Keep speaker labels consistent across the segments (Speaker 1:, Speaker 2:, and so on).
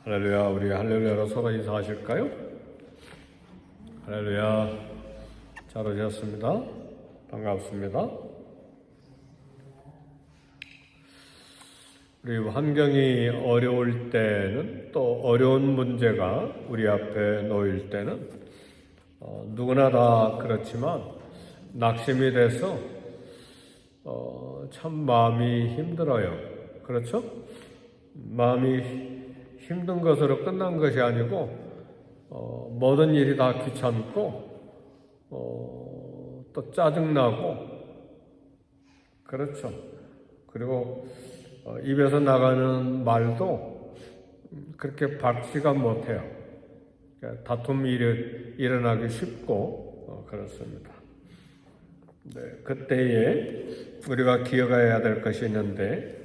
Speaker 1: 할렐루야. 우리 할렐루야로 서로 인사하실까요? 할렐루야. 잘 오셨습니다. 반갑습니다. 우리 환경이 어려울 때는, 또 어려운 문제가 우리 앞에 놓일 때는 누구나 다 그렇지만 낙심이 돼서 참 마음이 힘들어요. 그렇죠? 마음이 힘든 것으로 끝난 것이 아니고 모든 일이 다 귀찮고 또 짜증나고, 그렇죠. 그리고 입에서 나가는 말도 그렇게 밝지가 못해요. 다툼이 일어나기 쉽고 그렇습니다. 네, 그때에 우리가 기억해야 될 것이 있는데,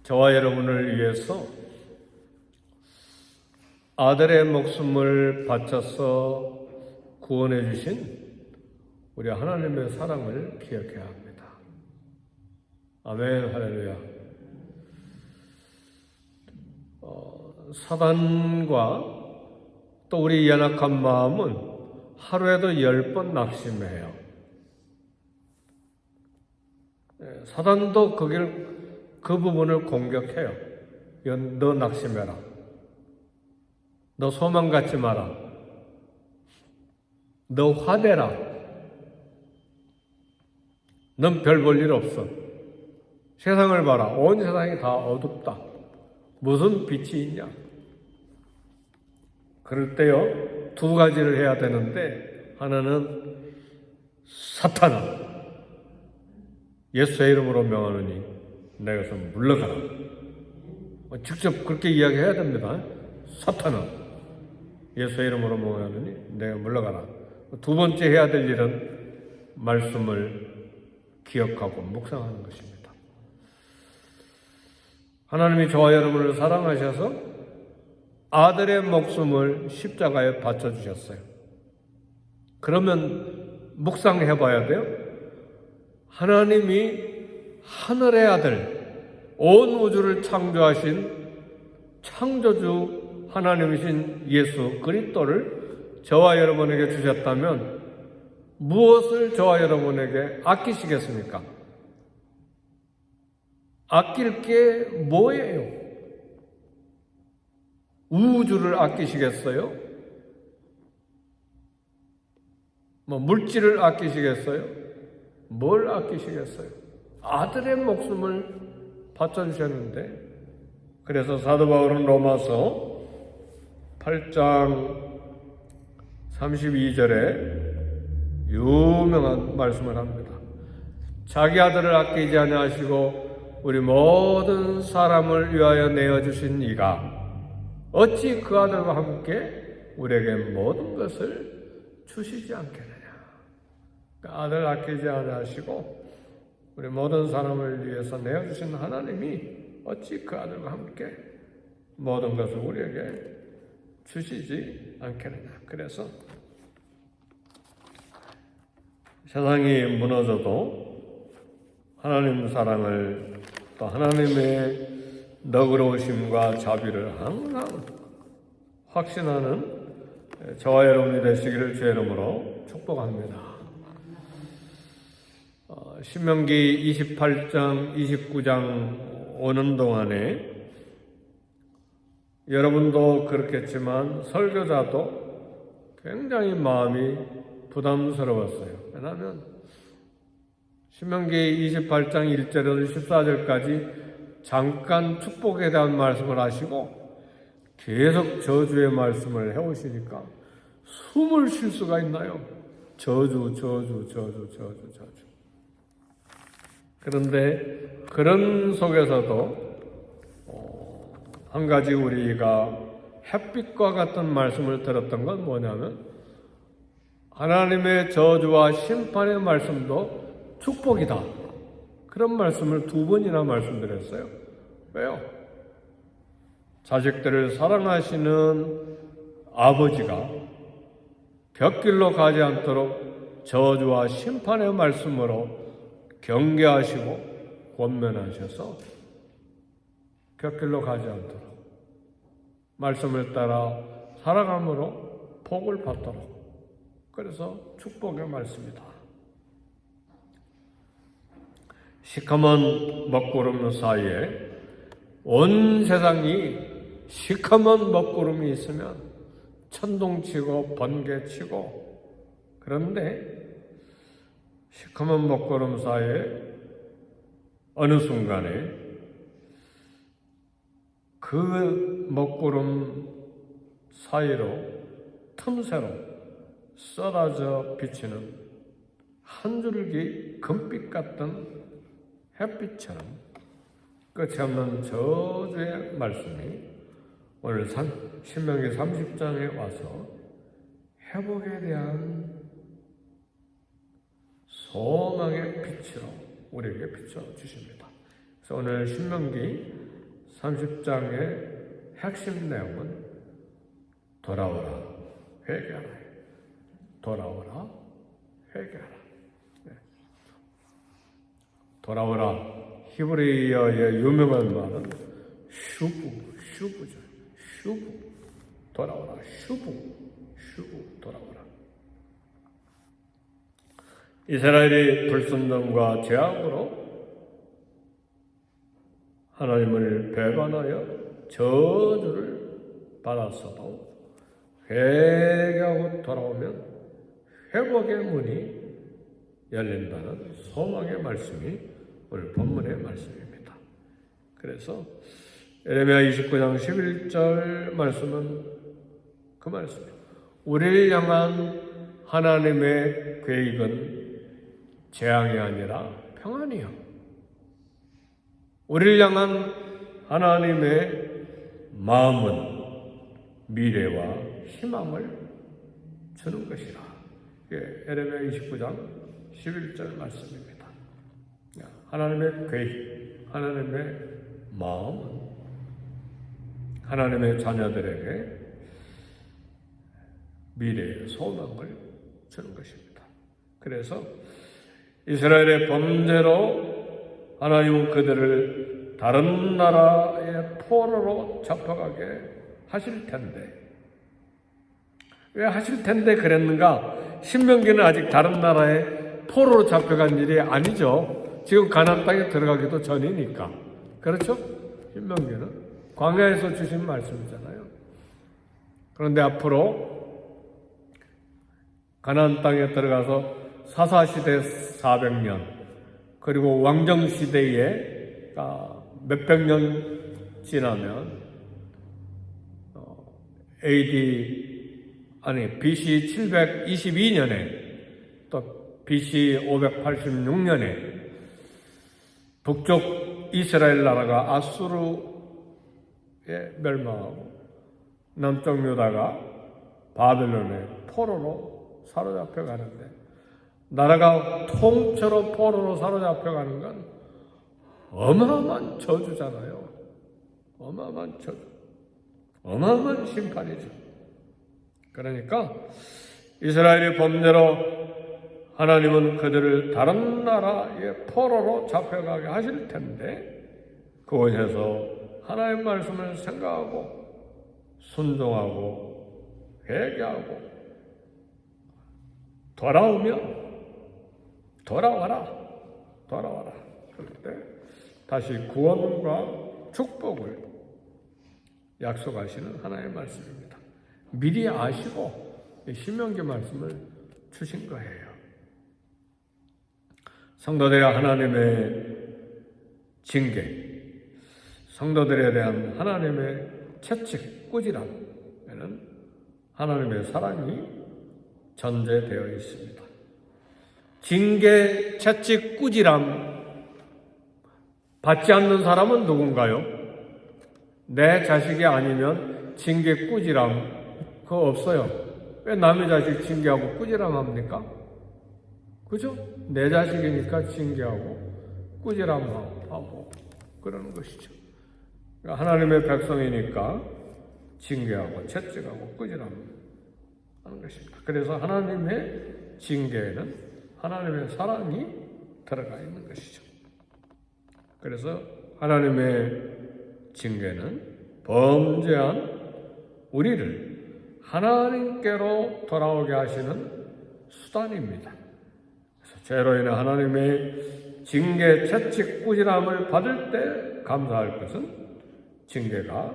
Speaker 1: 저와 여러분을 위해서 아들의 목숨을 바쳐서 구원해 주신 우리 하나님의 사랑을 기억해야 합니다. 아멘. 할렐루야. 사단과 또 우리 연약한 마음은 하루에도 10번 낙심해요. 사단도 그 부분을 공격해요. 너 낙심해라. 너 소망 갖지 마라. 너 화내라. 넌 별 볼 일 없어. 세상을 봐라. 온 세상이 다 어둡다. 무슨 빛이 있냐? 그럴 때요, 두 가지를 해야 되는데, 하나는 사탄아, 예수의 이름으로 명하노니 내게서 물러가라. 직접 그렇게 이야기해야 됩니다. 사탄아, 예수의 이름으로 명하노니 내가 물러가라. 두 번째 해야 될 일은 말씀을 기억하고 묵상하는 것입니다. 하나님이 저와 여러분을 사랑하셔서 아들의 목숨을 십자가에 바쳐주셨어요. 그러면 묵상해 봐야 돼요. 하나님이 하늘의 아들, 온 우주를 창조하신 창조주 하나님이신 예수 그리스도를 저와 여러분에게 주셨다면 무엇을 저와 여러분에게 아끼시겠습니까? 아낄 게 뭐예요? 우주를 아끼시겠어요? 물질을 아끼시겠어요? 뭘 아끼시겠어요? 아들의 목숨을 바쳐주셨는데, 그래서 사도 바울은 로마서 8장 32절에 유명한 말씀을 합니다. 자기 아들을 아끼지 아니하시고 우리 모든 사람을 위하여 내어주신 이가 어찌 그 아들과 함께 우리에게 모든 것을 주시지 않겠느냐. 그러니까 아들 아끼지 아니하시고 우리 모든 사람을 위해서 내어주신 하나님이 어찌 그 아들과 함께 모든 것을 우리에게 주시지 않겠느냐. 그래서 세상이 무너져도 하나님 사랑을, 또 하나님의 너그러우심과 자비를 항상 확신하는 저와 여러분이 되시기를 주의 이름으로 축복합니다. 신명기 28장, 29장 오는 동안에 여러분도 그렇겠지만 설교자도 굉장히 마음이 부담스러웠어요. 왜냐하면 신명기 28장 1절에서 14절까지 잠깐 축복에 대한 말씀을 하시고 계속 저주의 말씀을 해오시니까 숨을 쉴 수가 있나요? 저주. 그런데 그런 속에서도 한 가지 우리가 햇빛과 같은 말씀을 들었던 건 뭐냐면, 하나님의 저주와 심판의 말씀도 축복이다. 그런 말씀을 2번이나 말씀드렸어요. 왜요? 자식들을 사랑하시는 아버지가 벽길로 가지 않도록 저주와 심판의 말씀으로 경계하시고 권면하셔서 곁길로 가지 않도록 말씀을 따라 살아감으로 복을 받도록, 그래서 축복의 말씀이다. 시커먼 먹구름 사이에, 온 세상이 시커먼 먹구름이 있으면 천둥치고 번개치고, 그런데 시커먼 먹구름 사이에 어느 순간에 그 먹구름 사이로, 틈새로 쏟아져 비치는 한 줄기 금빛 같은 햇빛처럼 끝이 없는 저주의 말씀이 오늘 신명기 30장에 와서 회복에 대한 소망의 빛으로 우리에게 비춰주십니다. 그래서 오늘 신명기 30장의 핵심 내용은 돌아오라, 회개하라. 돌아오라, 회개하라. 네. 돌아오라, 히브리어의 유명한 말은 슈브죠. 슈브, 돌아오라. 슈브, 돌아오라. 이스라엘이 불순종과 죄악으로 하나님을 배반하여 저주를 받았어도 회개하고 돌아오면 회복의 문이 열린다는 소망의 말씀이 오늘 본문의 말씀입니다. 그래서 예레미야 29장 11절 말씀은 그 말씀입니다. 우리를 향한 하나님의 계획은 재앙이 아니라 평안이요. 우리를 향한 하나님의 마음은 미래와 희망을 주는 것이라. 이게 예레미야 29장 11절 말씀입니다. 하나님의 계획, 하나님의 마음은 하나님의 자녀들에게 미래의 소망을 주는 것입니다. 그래서 이스라엘의 범죄로 하나님은 그들을 다른 나라의 포로로 잡혀가게 하실 텐데, 왜 하실 텐데 그랬는가? 신명기는 아직 다른 나라의 포로로 잡혀간 일이 아니죠. 지금 가나안 땅에 들어가기도 전이니까. 그렇죠? 신명기는 광야에서 주신 말씀이잖아요. 그런데 앞으로 가나안 땅에 들어가서 사사시대 400년, 그리고 왕정시대에 몇백 년 지나면 BC 722년에 또 BC 586년에 북쪽 이스라엘 나라가 아수르에 멸망하고 남쪽 유다가 바벨론의 포로로 사로잡혀 가는데, 나라가 통째로 포로로 사로잡혀 가는 건 어마어마한 저주잖아요. 어마어마한 저주, 어마어마한 심판이죠. 그러니까 이스라엘의 범죄로 하나님은 그들을 다른 나라의 포로로 잡혀가게 하실 텐데, 그곳에서 하나님의 말씀을 생각하고 순종하고 회개하고 돌아와라. 그럴 때 다시 구원과 축복을 약속하시는 하나님의 말씀입니다. 미리 아시고 신명기 말씀을 주신 거예요. 성도들의 하나님의 징계, 성도들에 대한 하나님의 채찍, 꾸지람에는 하나님의 사랑이 전제되어 있습니다. 징계, 채찍, 꾸지람 받지 않는 사람은 누군가요? 내 자식이 아니면 징계, 꾸지람 그거 없어요. 왜 남의 자식 징계하고 꾸지람합니까? 그죠? 내 자식이니까 징계하고 꾸지람하고 그러는 것이죠. 그러니까 하나님의 백성이니까 징계하고 채찍하고 꾸지람하는 것입니다. 그래서 하나님의 징계에는 하나님의 사랑이 들어가 있는 것이죠. 그래서 하나님의 징계는 범죄한 우리를 하나님께로 돌아오게 하시는 수단입니다. 그래서 죄로 인해 하나님의 징계, 채찍, 꾸지람을 받을 때 감사할 것은 징계가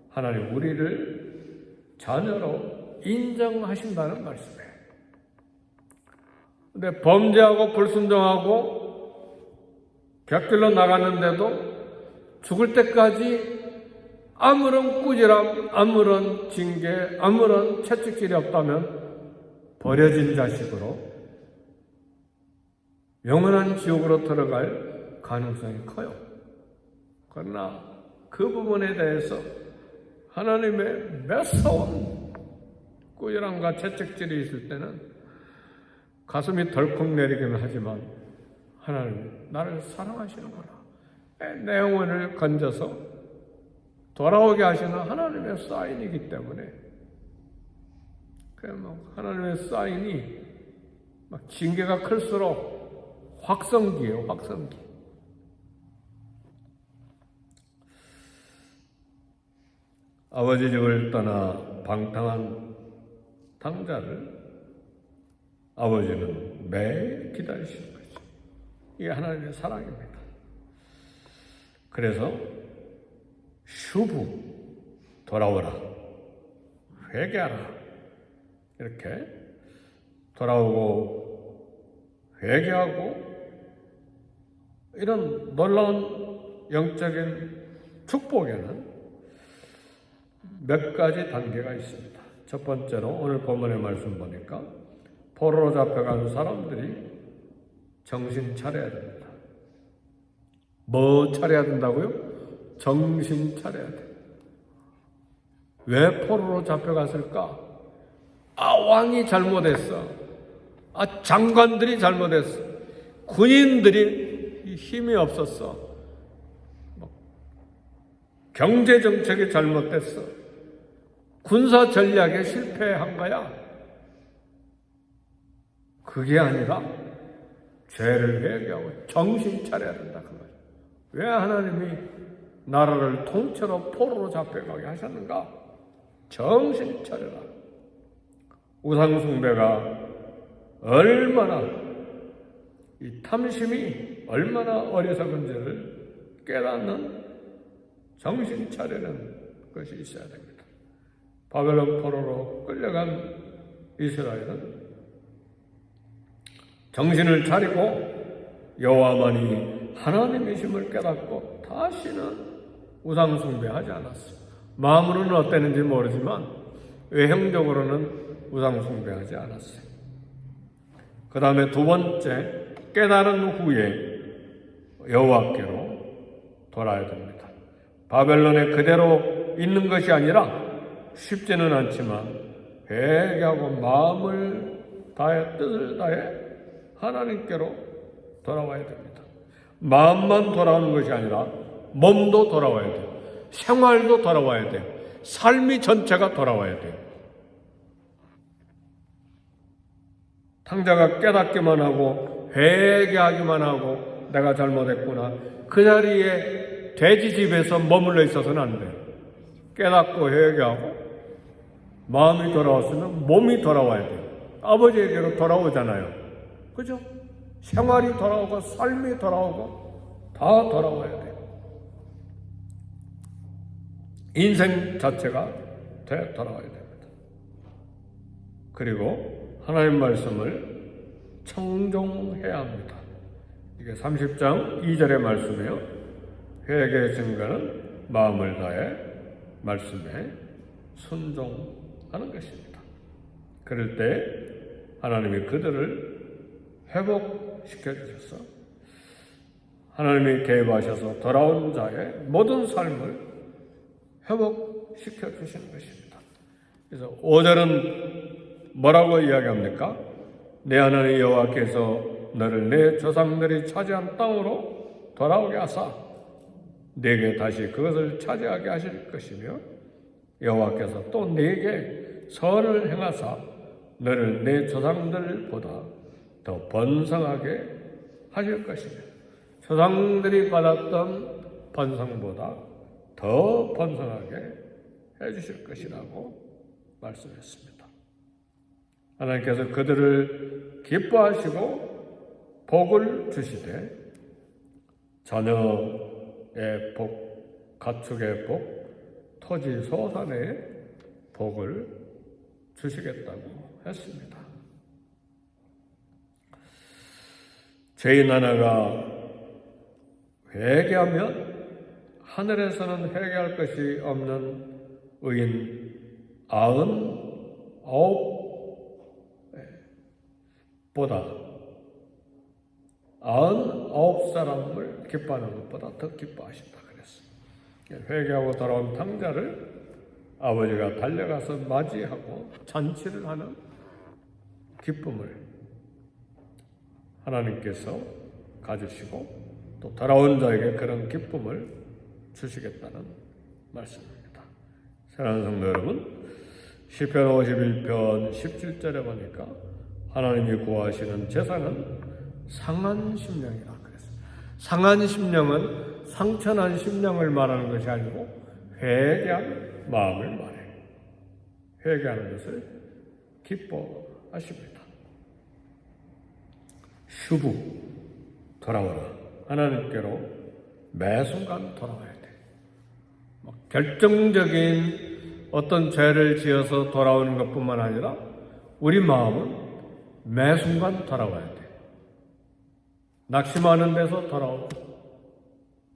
Speaker 1: 하나님 우리를 자녀로 인정하신다는 말씀이에요. 근데 범죄하고 불순종하고 곁길로 나갔는데도 죽을 때까지 아무런 꾸지람, 아무런 징계, 아무런 채찍질이 없다면 버려진 자식으로 영원한 지옥으로 들어갈 가능성이 커요. 그러나 그 부분에 대해서 하나님의 매서운 꾸지람과 채찍질이 있을 때는 가슴이 덜컥 내리기는 하지만 하나님 나를 사랑하시는구나. 내 영혼을 건져서 돌아오게 하시는 하나님의 사인이기 때문에 하나님의 사인이 막 징계가 클수록 확성기예요. 확성기. 아버지 집을 떠나 방탕한 탕자를 아버지는 매일 기다리시는 거죠. 이게 하나님의 사랑입니다. 그래서 슈브 돌아오라, 회개하라 이렇게 돌아오고 회개하고 이런 놀라운 영적인 축복에는 몇 가지 단계가 있습니다. 첫 번째로 오늘 본문의 말씀 보니까 포로로 잡혀간 사람들이 정신 차려야 됩니다. 뭐 차려야 된다고요? 정신 차려야 돼. 왜 포로로 잡혀갔을까? 왕이 잘못했어. 장관들이 잘못했어. 군인들이 힘이 없었어. 경제 정책이 잘못됐어. 군사 전략에 실패한 거야. 그게 아니라 죄를 회개하고 정신 차려야 된다 그 말이야. 왜 하나님이 나라를 통째로 포로로 잡혀가게 하셨는가? 정신 차려라. 우상숭배가 얼마나 이 탐심이 얼마나 어리석은지를 깨닫는 정신 차리는 것이 있어야 됩니다. 바벨론 포로로 끌려간 이스라엘은 정신을 차리고 여호와만이 하나님이심을 깨닫고 다시는 우상숭배하지 않았어요. 마음으로는 어땠는지 모르지만 외형적으로는 우상숭배하지 않았어요. 그 다음에 두 번째, 깨달은 후에 여호와께로 돌아야 됩니다. 바벨론에 그대로 있는 것이 아니라 쉽지는 않지만 회개하고 마음을 다해 뜻을 다해 하나님께로 돌아와야 됩니다. 마음만 돌아오는 것이 아니라 몸도 돌아와야 돼요. 생활도 돌아와야 돼요. 삶이 전체가 돌아와야 돼요. 탕자가 깨닫기만 하고 회개하기만 하고 내가 잘못했구나. 그 자리에 돼지집에서 머물러 있어서는 안 돼요. 깨닫고 회개하고 마음이 돌아왔으면 몸이 돌아와야 돼요. 아버지에게로 돌아오잖아요. 그죠? 생활이 돌아오고 삶이 돌아오고 다 돌아와야 돼요. 인생 자체가 돌아와야 됩니다. 그리고 하나님 말씀을 청종해야 합니다. 이게 30장 2절의 말씀이에요. 회개의 증거는 마음을 다해 말씀에 순종하는 것입니다. 그럴 때 하나님이 그들을 회복시켜 주셔서 하나님이 개입하셔서 돌아온 자의 모든 삶을 회복시켜 주시는 것입니다. 그래서 5절은 뭐라고 이야기합니까? 내 하나님 여호와께서 너를 내 조상들이 차지한 땅으로 돌아오게 하사 내게 다시 그것을 차지하게 하실 것이며 여호와께서 또 내게 선을 행하사 너를 내 조상들보다 더 번성하게 하실 것이며 조상들이 받았던 번성보다 더 번성하게 해주실 것이라고 말씀했습니다. 하나님께서 그들을 기뻐하시고 복을 주시되 자녀의 복, 가축의 복, 토지 소산의 복을 주시겠다고 했습니다. 죄인 하나가 회개하면 하늘에서는 회개할 것이 없는 의인 99사람을 기뻐하는 것보다 더 기뻐하신다 그랬어요. 회개하고 돌아온 탕자를 아버지가 달려가서 맞이하고 잔치를 하는 기쁨을 하나님께서 가지시고 또 돌아온 자에게 그런 기쁨을 주시겠다는 말씀입니다. 사랑하는 성도 여러분, 시편 51편 17절에 보니까 하나님이 구하시는 제사는 상한 심령이라 그랬어요. 상한 심령은 상처난 심령을 말하는 것이 아니고 회개한 마음을 말해요. 회개하는 것을 기뻐하십니다. 슈브, 돌아오라. 하나님께로 매 순간 돌아와야 돼. 결정적인 어떤 죄를 지어서 돌아오는 것뿐만 아니라 우리 마음은 매 순간 돌아와야 돼. 낙심하는 데서 돌아오고,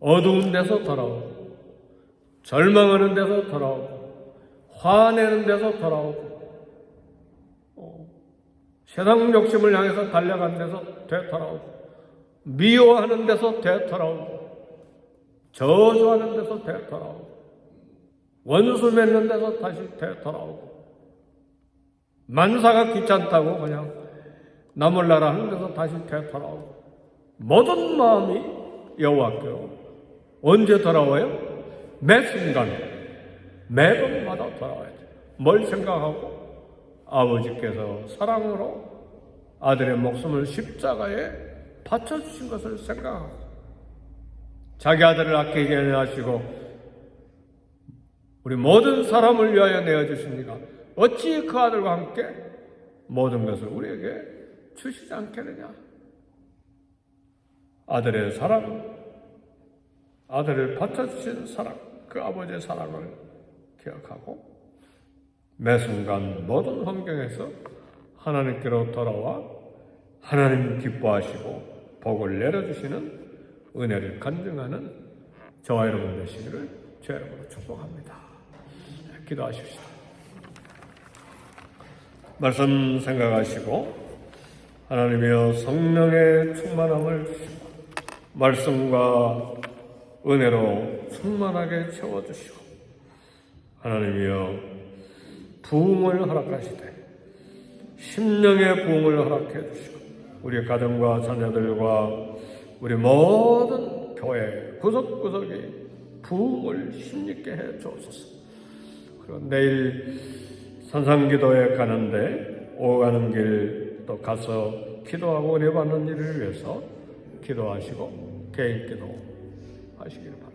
Speaker 1: 어두운 데서 돌아오고, 절망하는 데서 돌아오고, 화내는 데서 돌아오고, 세상 욕심을 향해서 달려간 데서 되돌아오고, 미워하는 데서 되돌아오고, 저주하는 데서 되돌아오고, 원수 맺는 데서 다시 되돌아오고, 만사가 귀찮다고 그냥 나 몰라라 하는 데서 다시 되돌아오고, 모든 마음이 여호와께로 언제 돌아와요? 매 순간, 매번마다 돌아와야 돼요. 뭘 생각하고? 아버지께서 사랑으로 아들의 목숨을 십자가에 바쳐주신 것을 생각하고, 자기 아들을 아끼게 하시고 우리 모든 사람을 위하여 내어주십니까? 어찌 그 아들과 함께 모든 것을 우리에게 주시지 않겠느냐? 아들의 사랑, 아들을 바쳐주신 사랑, 그 아버지의 사랑을 기억하고 매 순간 모든 환경에서 하나님께로 돌아와 하나님 기뻐하시고 복을 내려주시는 은혜를 간증하는 저와 여러분 되시기를 주 이름으로 축복합니다. 기도하십시오. 말씀 생각하시고 하나님이여 성령의 충만함을 주시고 말씀과 은혜로 충만하게 채워주시고 하나님이여 부흥을 허락하시되 심령의 부흥을 허락해 주시고 우리 가정과 자녀들과 우리 모든 교회 구석구석에 부흥을 힘있게 해 주옵소서. 그리고 내일 산상기도에 가는데 오가는 길 또 가서 기도하고 은혜 받는 일을 위해서 기도하시고 개인 기도 하시기를 바랍니다.